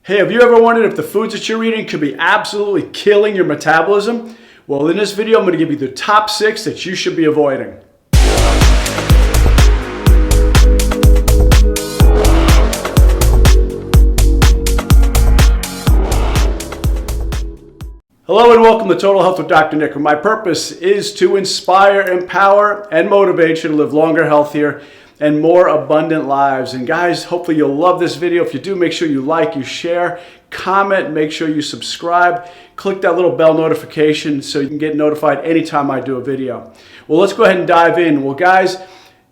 Hey, have you ever wondered if the foods that you're eating could be absolutely killing your metabolism? Well, in this video, I'm going to give you the top 6 that you should be avoiding. Hello and welcome to Total Health with Dr. Nick, where my purpose is to inspire, empower, and motivate you to live longer, healthier, and more abundant lives. And guys, hopefully you'll love this video. If you do, make sure you like, you share, comment, make sure you subscribe. Click that little bell notification so you can get notified anytime I do a video. Well, let's go ahead and dive in. Well, guys,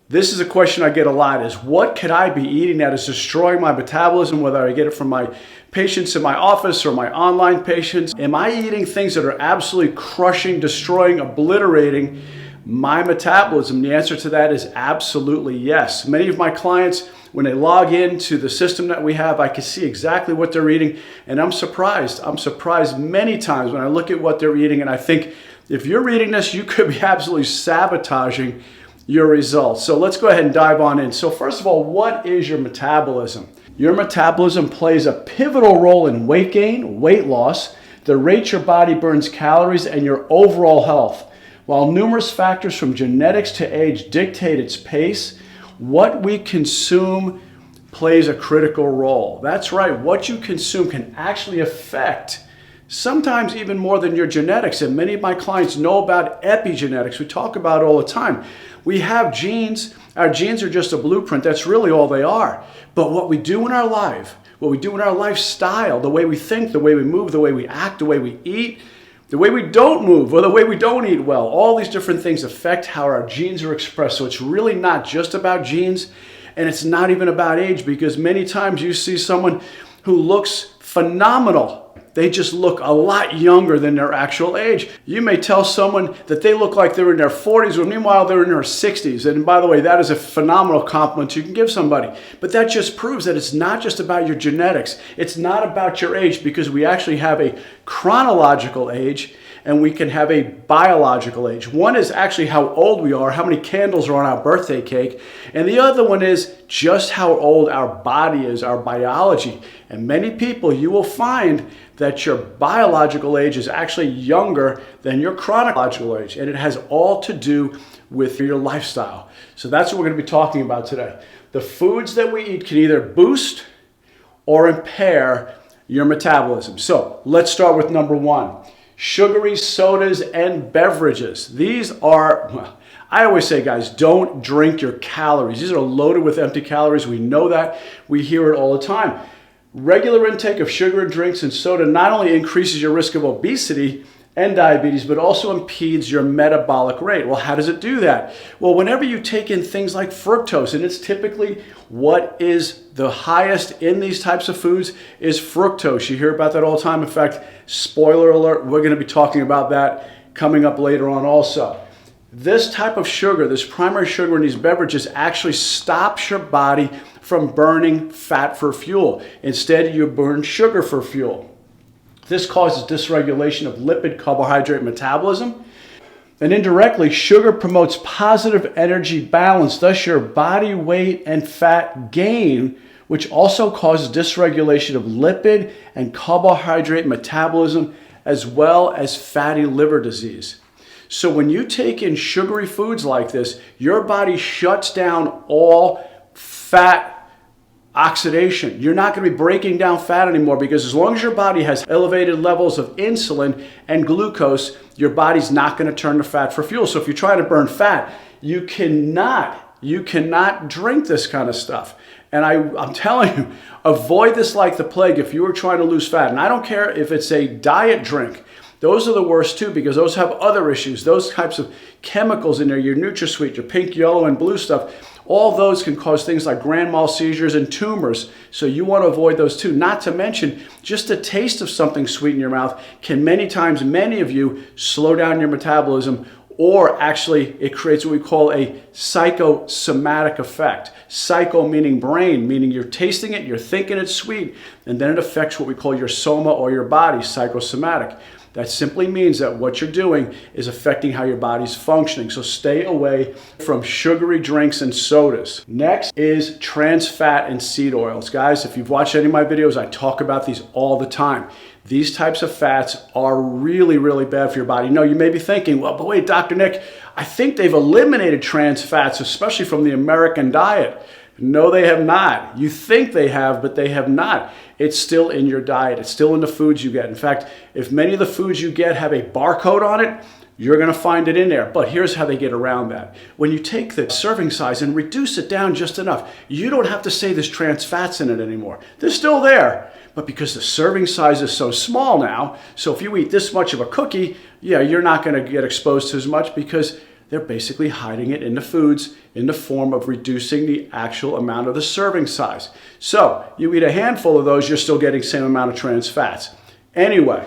this is a question I get a lot, is what could I be eating that is destroying my metabolism, whether I get it from my patients in my office or my online patients? Am I eating things that are absolutely crushing, destroying, obliterating my metabolism? The answer to that is absolutely yes. Many of my clients, when they log into the system that we have, I can see exactly what they're eating, and I'm surprised. I'm surprised many times when I look at what they're eating, and I think if you're eating this, you could be absolutely sabotaging your results. So let's go ahead and dive on in. So first of all, what is your metabolism? Your metabolism plays a pivotal role in weight gain, weight loss, the rate your body burns calories, and your overall health. While numerous factors from genetics to age dictate its pace, what we consume plays a critical role. That's right, what you consume can actually affect sometimes even more than your genetics. And many of my clients know about epigenetics. We talk about it all the time. We have genes. Our genes are just a blueprint. That's really all they are. But what we do in our life, what we do in our lifestyle, the way we think, the way we move, the way we act, the way we eat, the way we don't move, or the way we don't eat well, all these different things affect how our genes are expressed. So it's really not just about genes, and it's not even about age, because many times you see someone who looks phenomenal. They just look a lot younger than their actual age. You may tell someone that they look like they're in their 40s, when meanwhile they're in their 60s. And by the way, that is a phenomenal compliment you can give somebody. But that just proves that it's not just about your genetics. It's not about your age, because we actually have a chronological age and we can have a biological age. One is actually how old we are, how many candles are on our birthday cake. And the other one is just how old our body is, our biology. And many people, you will find that your biological age is actually younger than your chronological age. And it has all to do with your lifestyle. So that's what we're going to be talking about today. The foods that we eat can either boost or impair your metabolism. So let's start with number 1. Sugary sodas and beverages. These are, well, I always say, guys, don't drink your calories. These are loaded with empty calories. We know that. We hear it all the time. Regular intake of sugar drinks and soda not only increases your risk of obesity and diabetes, but also impedes your metabolic rate. Well, how does it do that? Well, whenever you take in things like fructose, and it's typically what is the highest in these types of foods is fructose. You hear about that all the time. In fact, spoiler alert, we're going to be talking about that coming up later on also. This type of sugar, this primary sugar in these beverages, actually stops your body from burning fat for fuel. Instead, you burn sugar for fuel. This causes dysregulation of lipid carbohydrate metabolism. And indirectly, sugar promotes positive energy balance, thus your body weight and fat gain, which also causes dysregulation of lipid and carbohydrate metabolism, as well as fatty liver disease. So when you take in sugary foods like this, your body shuts down all fat oxidation. You're not going to be breaking down fat anymore, because as long as your body has elevated levels of insulin and glucose, your body's not going to turn to fat for fuel. So if you're trying to burn fat, you cannot drink this kind of stuff. And I'm telling you, avoid this like the plague if you are trying to lose fat. And I don't care if it's a diet drink. Those are the worst too, because those have other issues. Those types of chemicals in there, your NutraSweet, your pink, yellow, and blue stuff, all those can cause things like grand mal seizures and tumors. So you want to avoid those too. Not to mention, just the taste of something sweet in your mouth can many of you, slow down your metabolism, or actually it creates what we call a psychosomatic effect. Psycho meaning brain, meaning you're tasting it, you're thinking it's sweet, and then it affects what we call your soma or your body, psychosomatic. That simply means that what you're doing is affecting how your body's functioning. So stay away from sugary drinks and sodas. Next is trans fat and seed oils. Guys, if you've watched any of my videos, I talk about these all the time. These types of fats are really, really bad for your body. No, you may be thinking, well, but wait, Dr. Nick, I think they've eliminated trans fats, especially from the American diet. No, they have not. You think they have, but they have not. It's still in your diet. It's still in the foods you get. In fact, if many of the foods you get have a barcode on it, you're going to find it in there. But here's how they get around that. When you take the serving size and reduce it down just enough, you don't have to say there's trans fats in it anymore. They're still there. But because the serving size is so small now, so if you eat this much of a cookie, yeah, you're not going to get exposed to as much because they're basically hiding it in the foods in the form of reducing the actual amount of the serving size. So you eat a handful of those, you're still getting the same amount of trans fats. Anyway,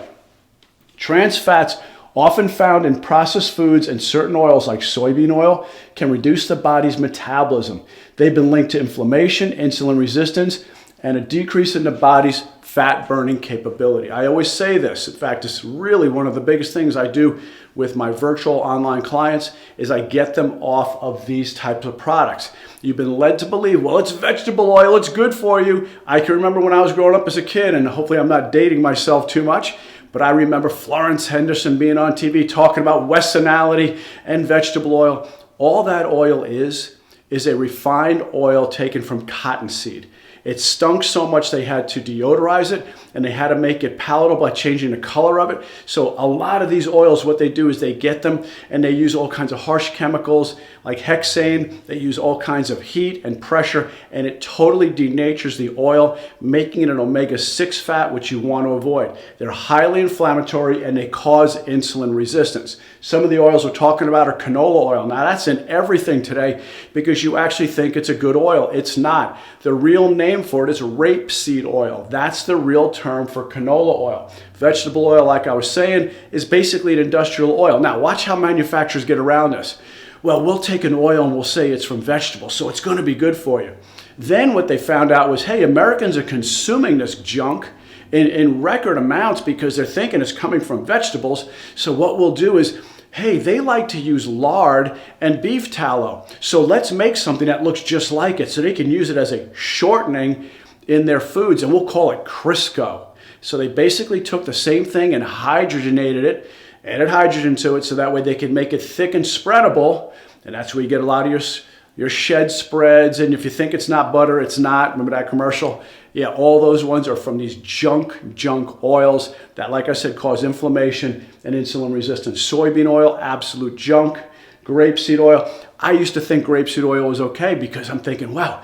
trans fats often found in processed foods and certain oils like soybean oil can reduce the body's metabolism. They've been linked to inflammation, insulin resistance, and a decrease in the body's fat burning capability. I always say this. In fact, it's really one of the biggest things I do with my virtual online clients is I get them off of these types of products. You've been led to believe, well, it's vegetable oil, it's good for you. I can remember when I was growing up as a kid, and hopefully I'm not dating myself too much, but I remember Florence Henderson being on TV talking about Westernality and vegetable oil. All that oil is a refined oil taken from cottonseed. It stunk so much they had to deodorize it, and they had to make it palatable by changing the color of it. So a lot of these oils, what they do is they get them and they use all kinds of harsh chemicals like hexane. They use all kinds of heat and pressure, and it totally denatures the oil, making it an omega-6 fat, which you want to avoid. They're highly inflammatory and they cause insulin resistance. Some of the oils we're talking about are canola oil. Now that's in everything today because you actually think it's a good oil. It's not. The real name for it is rapeseed oil. That's the real term for canola oil. Vegetable oil, like I was saying, is basically an industrial oil. Now watch how manufacturers get around this. Well, we'll take an oil and we'll say it's from vegetables, so it's going to be good for you. Then what they found out was, hey, Americans are consuming this junk in record amounts because they're thinking it's coming from vegetables. So what we'll do is, hey, they like to use lard and beef tallow. So let's make something that looks just like it so they can use it as a shortening in their foods, and we'll call it Crisco. So they basically took the same thing and hydrogenated it, added hydrogen to it so that way they can make it thick and spreadable, and that's where you get a lot of your shed spreads, and if you think it's not butter, it's not. Remember that commercial? Yeah, all those ones are from these junk oils that, like I said, cause inflammation and insulin resistance. Soybean oil, absolute junk. Grapeseed oil, I used to think grapeseed oil was okay because I'm thinking, well,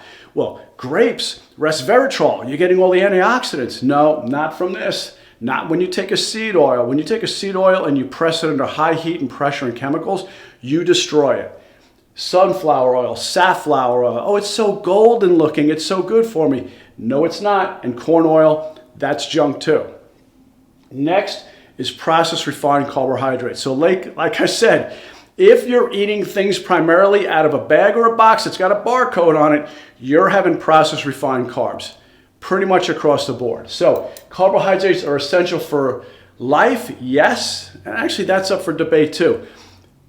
grapes, resveratrol, you're getting all the antioxidants. No, not from this. Not when you take a seed oil. When you take a seed oil and you press it under high heat and pressure and chemicals, you destroy it. Sunflower oil, safflower oil. Oh, it's so golden looking. It's so good for me. No, it's not. And corn oil, that's junk too. Next is processed refined carbohydrates. So like I said, if you're eating things primarily out of a bag or a box that's got a barcode on it, you're having processed refined carbs pretty much across the board. So carbohydrates are essential for life, yes. And actually that's up for debate too.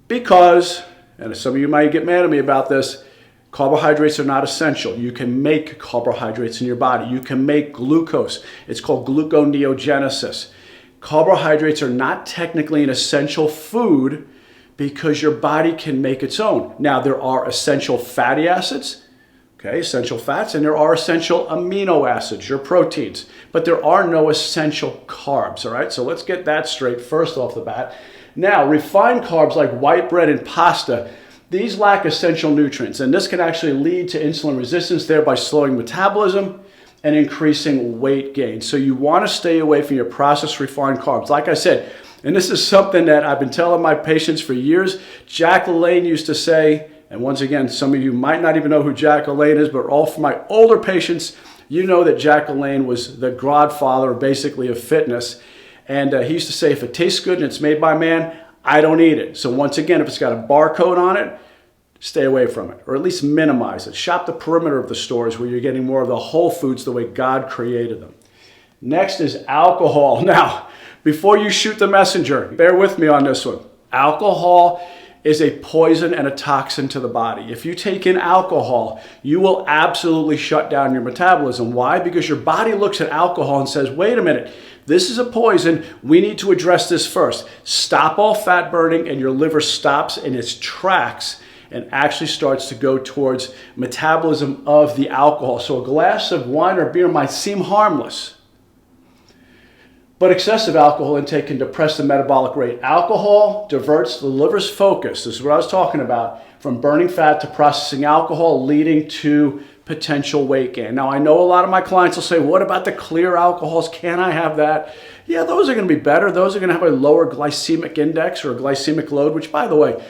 Because, and some of you might get mad at me about this, carbohydrates are not essential. You can make carbohydrates in your body. You can make glucose. It's called gluconeogenesis. Carbohydrates are not technically an essential food because your body can make its own. Now, there are essential fatty acids, okay, essential fats, and there are essential amino acids, your proteins, but there are no essential carbs, all right? So let's get that straight first off the bat. Now, refined carbs like white bread and pasta, these lack essential nutrients, and this can actually lead to insulin resistance, thereby slowing metabolism and increasing weight gain. So you want to stay away from your processed refined carbs. Like I said, and this is something that I've been telling my patients for years. Jack LaLanne used to say, and once again, some of you might not even know who Jack LaLanne is, but all for my older patients, you know that Jack LaLanne was the godfather basically of fitness. And he used to say, if it tastes good and it's made by man, I don't eat it. So once again, if it's got a barcode on it, stay away from it, or at least minimize it. Shop the perimeter of the stores where you're getting more of the whole foods the way God created them. Next is alcohol. Now, before you shoot the messenger, bear with me on this one. Alcohol is a poison and a toxin to the body. If you take in alcohol, you will absolutely shut down your metabolism. Why? Because your body looks at alcohol and says, wait a minute, this is a poison. We need to address this first. Stop all fat burning, and your liver stops in its tracks and actually starts to go towards metabolism of the alcohol. So a glass of wine or beer might seem harmless, but excessive alcohol intake can depress the metabolic rate. Alcohol diverts the liver's focus, this is what I was talking about, from burning fat to processing alcohol, leading to potential weight gain. Now, I know a lot of my clients will say, what about the clear alcohols? Can I have that? Yeah, those are going to be better. Those are going to have a lower glycemic index or a glycemic load, which, by the way,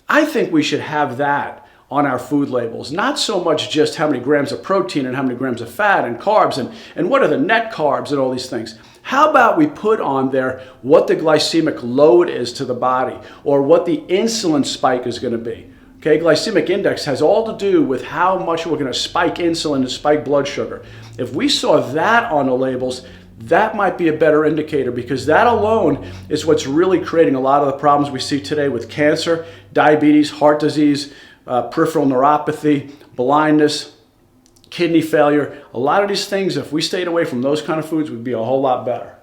I think we should have that on our food labels. Not so much just how many grams of protein and how many grams of fat and carbs and what are the net carbs and all these things. How about we put on there what the glycemic load is to the body or what the insulin spike is going to be? Okay, glycemic index has all to do with how much we're going to spike insulin and spike blood sugar. If we saw that on the labels, that might be a better indicator, because that alone is what's really creating a lot of the problems we see today with cancer, diabetes, heart disease, peripheral neuropathy, blindness, kidney failure. A lot of these things, if we stayed away from those kind of foods, would be a whole lot better.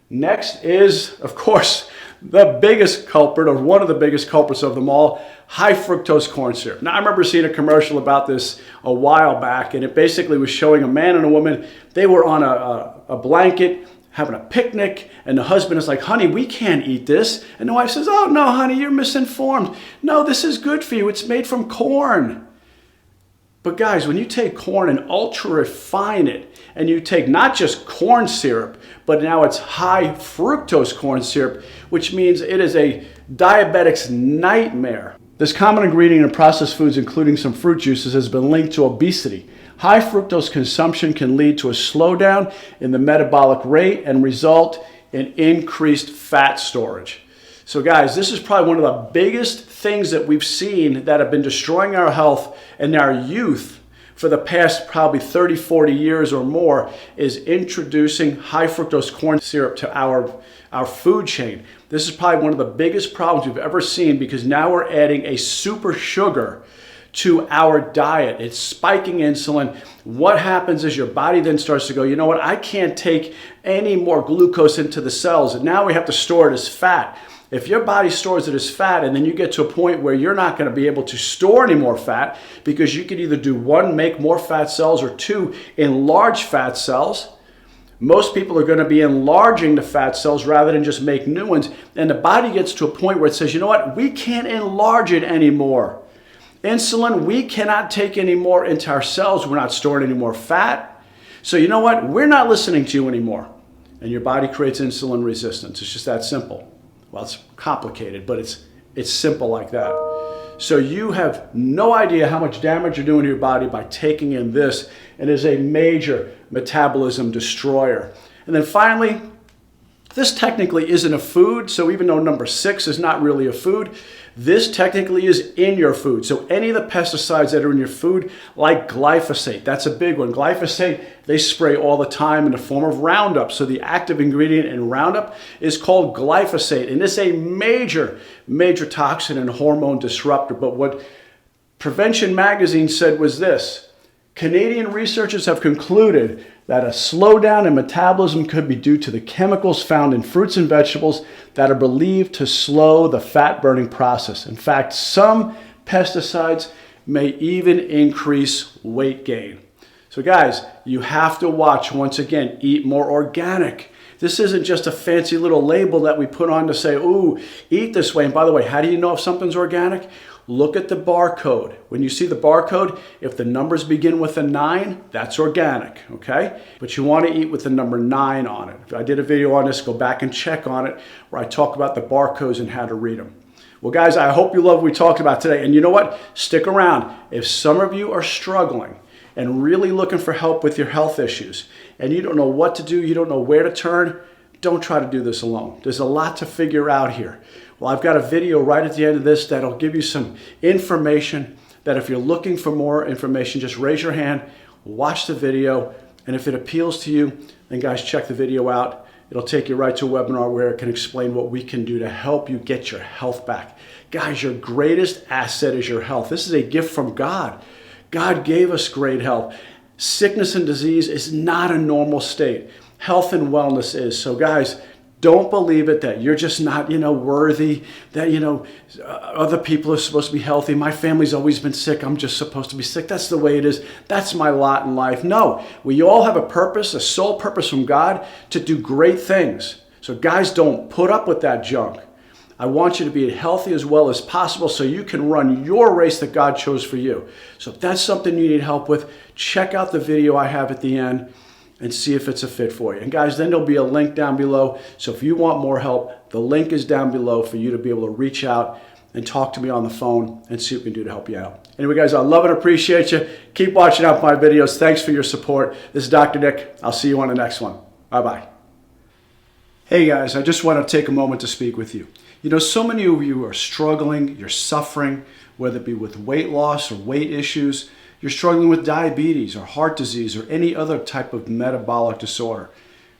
Next is, of course, the biggest culprit, or one of the biggest culprits of them all, high fructose corn syrup. Now, I remember seeing a commercial about this a while back, and it basically was showing a man and a woman. They were on a blanket having a picnic, and the husband is like, honey, we can't eat this. And the wife says, oh, no, honey, you're misinformed. No, this is good for you. It's made from corn. But guys, when you take corn and ultra refine it, and you take not just corn syrup, but now it's high fructose corn syrup, which means it is a diabetic's nightmare. This common ingredient in processed foods, including some fruit juices, has been linked to obesity. High fructose consumption can lead to a slowdown in the metabolic rate and result in increased fat storage. So guys, this is probably one of the biggest things that we've seen that have been destroying our health and our youth for the past probably 30, 40 years or more, is introducing high fructose corn syrup to our food chain. This is probably one of the biggest problems we've ever seen, because now we're adding a super sugar to our diet. It's spiking insulin. What happens is your body then starts to go, you know what, I can't take any more glucose into the cells, and now we have to store it as fat. If your body stores it as fat, and then you get to a point where you're not going to be able to store any more fat, because you could either do one, make more fat cells, or two, enlarge fat cells. Most people are going to be enlarging the fat cells rather than just make new ones. And the body gets to a point where it says, you know what, we can't enlarge it anymore. Insulin, we cannot take any more into our cells. We're not storing any more fat. So you know what, we're not listening to you anymore. And your body creates insulin resistance. It's just that simple. Well, it's complicated, but it's simple like that. So you have no idea how much damage you're doing to your body by taking in this, and it is a major metabolism destroyer. And then finally, this technically isn't a food, so even though number 6 is not really a food, this technically is in your food. So any of the pesticides that are in your food, like glyphosate, that's a big one. Glyphosate, they spray all the time in the form of Roundup. So the active ingredient in Roundup is called glyphosate, and it's a major, major toxin and hormone disruptor. But what Prevention Magazine said was this: Canadian researchers have concluded that a slowdown in metabolism could be due to the chemicals found in fruits and vegetables that are believed to slow the fat burning process. In fact, some pesticides may even increase weight gain. So guys, you have to watch, once again, eat more organic. This isn't just a fancy little label that we put on to say, ooh, eat this way. And by the way, how do you know if something's organic? Look at the barcode. When you see the barcode, if the numbers begin with a 9, that's organic, okay? But you want to eat with the number 9 on it. I did a video on this, go back and check on it, where I talk about the barcodes and how to read them. Well, guys, I hope you love what we talked about today. And you know what? Stick around. If some of you are struggling and really looking for help with your health issues, and you don't know what to do, you don't know where to turn, don't try to do this alone. There's a lot to figure out here. Well, I've got a video right at the end of this that'll give you some information that if you're looking for more information, just raise your hand, watch the video, and if it appeals to you, And guys, check the video out. It'll take you right to a webinar where it can explain what we can do to help you get your health back. Guys, your greatest asset is your health. This is a gift from God. God gave us great health. Sickness and disease is not a normal state. Health and wellness is. So guys, don't believe it that you're just not, worthy, that, other people are supposed to be healthy. My family's always been sick. I'm just supposed to be sick. That's the way it is. That's my lot in life. No, we all have a purpose, a sole purpose from God to do great things. So guys, don't put up with that junk. I want you to be healthy as well as possible so you can run your race that God chose for you. So if that's something you need help with, check out the video I have at the end and see if it's a fit for you. And guys, then there'll be a link down below. So if you want more help, the link is down below for you to be able to reach out and talk to me on the phone and see what we can do to help you out. Anyway, guys, I love and appreciate you. Keep watching out my videos. Thanks for your support. This is Dr. Nick. I'll see you on the next one. Bye-bye. Hey guys, I just want to take a moment to speak with you. So many of you are struggling, you're suffering, whether it be with weight loss or weight issues. You're struggling with diabetes or heart disease or any other type of metabolic disorder.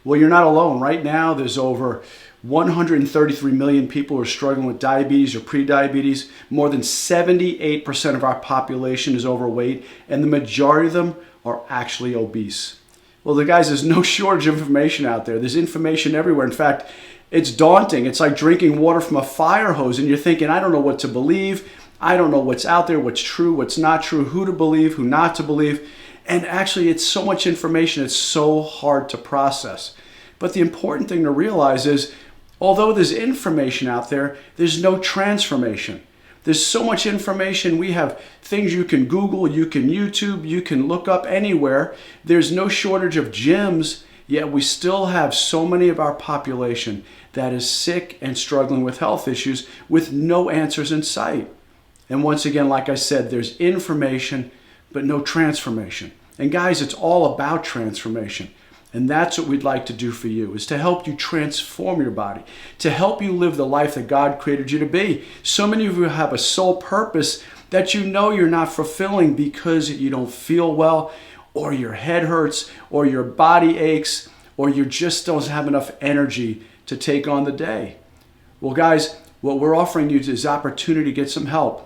Well, you're not alone. Right now, there's over 133 million people who are struggling with diabetes or prediabetes. More than 78% of our population is overweight, and the majority of them are actually obese. Well, guys, there's no shortage of information out there. There's information everywhere. In fact, it's daunting. It's like drinking water from a fire hose, and you're thinking, I don't know what to believe. I don't know what's out there, what's true, what's not true, who to believe, who not to believe. And actually, it's so much information, it's so hard to process. But the important thing to realize is, although there's information out there, there's no transformation. There's so much information. We have things you can Google, you can YouTube, you can look up anywhere. There's no shortage of gyms, yet we still have so many of our population that is sick and struggling with health issues with no answers in sight. And once again, like I said, there's information, but no transformation. And guys, it's all about transformation. And that's what we'd like to do for you, is to help you transform your body, to help you live the life that God created you to be. So many of you have a sole purpose that you're not fulfilling because you don't feel well, or your head hurts, or your body aches, or you just don't have enough energy to take on the day. Well, guys, what we're offering you is opportunity to get some help.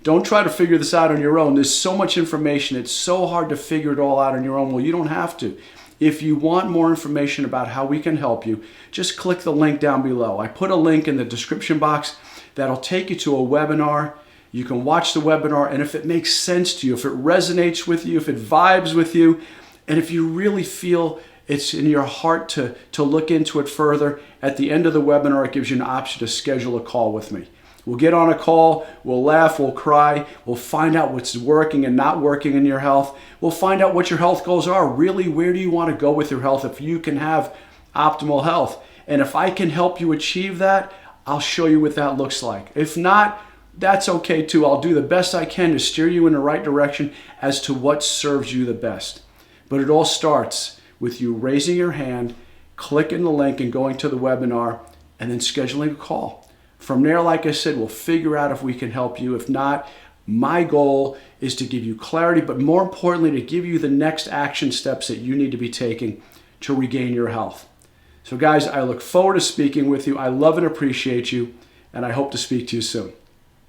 Don't try to figure this out on your own. There's so much information. It's so hard to figure it all out on your own. Well, you don't have to. If you want more information about how we can help you, just click the link down below. I put a link in the description box that'll take you to a webinar. You can watch the webinar, and if it makes sense to you, if it resonates with you, if it vibes with you, and if you really feel it's in your heart to look into it further, at the end of the webinar, it gives you an option to schedule a call with me. We'll get on a call, we'll laugh, we'll cry, we'll find out what's working and not working in your health. We'll find out what your health goals are. Really, where do you want to go with your health if you can have optimal health? And if I can help you achieve that, I'll show you what that looks like. If not, that's okay too. I'll do the best I can to steer you in the right direction as to what serves you the best. But it all starts with you raising your hand, clicking the link and going to the webinar, and then scheduling a call. From there, like I said, we'll figure out if we can help you. If not, my goal is to give you clarity, but more importantly, to give you the next action steps that you need to be taking to regain your health. So guys, I look forward to speaking with you. I love and appreciate you, and I hope to speak to you soon.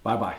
Bye-bye.